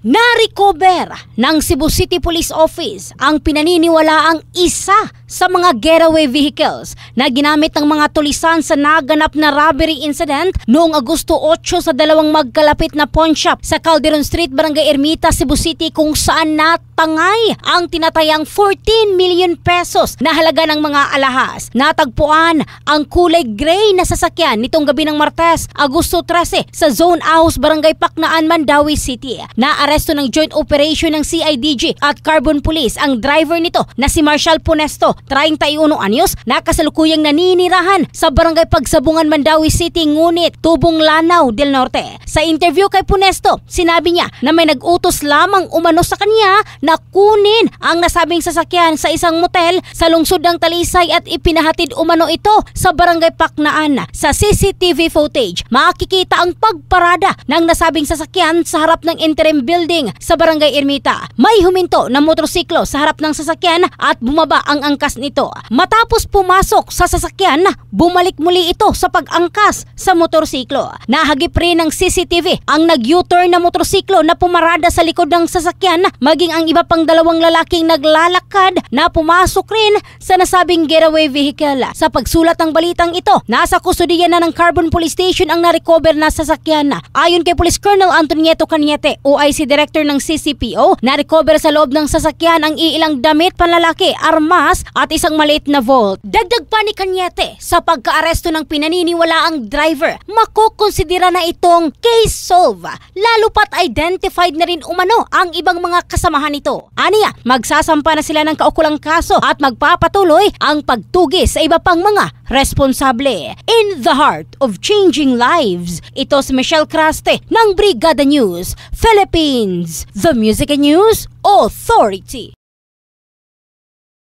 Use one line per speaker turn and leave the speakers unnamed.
Na-recover ng Cebu City Police Office ang pinaniniwalaang isa sa mga getaway vehicles na ginamit ng mga tulisan sa naganap na robbery incident noong Agosto 8 sa dalawang magkalapit na pawn shop sa Calderon Street, Barangay Ermita, Cebu City, kung saan natangay ang tinatayang 14 million pesos na halaga ng mga alahas. Natagpuan ang kulay gray na sasakyan nitong gabi ng Martes, Agosto 13 sa Zone House, Barangay Paknaan, Mandawi City. Naaresto ng joint operation ng CIDG at Carbon Police ang driver nito na si Marshall Punesto, 31 anyos, na kasalukuyang naninirahan sa Barangay Pagsabungan, Mandawi City, ngunit Tubong Lanao del Norte. Sa interview kay Punesto, sinabi niya na may nag-utos lamang umano sa kanya na kunin ang nasabing sasakyan sa isang motel sa lungsod ng Talisay at ipinahatid umano ito sa Barangay Paknaan. Sa CCTV footage, makikita ang pagparada ng nasabing sasakyan sa harap ng interim building sa Barangay Ermita. May huminto na motorsiklo sa harap ng sasakyan at bumaba ang angkas nito. Matapos pumasok sa sasakyan, bumalik muli ito sa pag-angkas sa motorsiklo. Nahagip rin ng CCTV ang nag-U-turn na motorsiklo na pumarada sa likod ng sasakyan, maging ang iba pang dalawang lalaking naglalakad na pumasok rin sa nasabing getaway vehicle. Sa pagsulat ng balitang ito, nasa kustudiya na ng Carbon Police Station ang na-recover na sasakyan. Ayon kay Police Colonel Antonieto Cañete, OIC Director ng CCPO, na-recover sa loob ng sasakyan ang iilang damit panlalaki, armas at isang maliit na vault. Dagdag pa ni Cañete, sa pagkaaresto ng pinaniniwalaang driver, makukonsidera na itong case solve, lalo pat identified na rin umano ang ibang mga kasamahan nito. Aniya, magsasampa na sila ng kaukulang kaso at magpapatuloy ang pagtugis sa iba pang mga responsable. In the heart of changing lives, ito si Michelle Craste ng Brigada News Philippines, the Music and News Authority.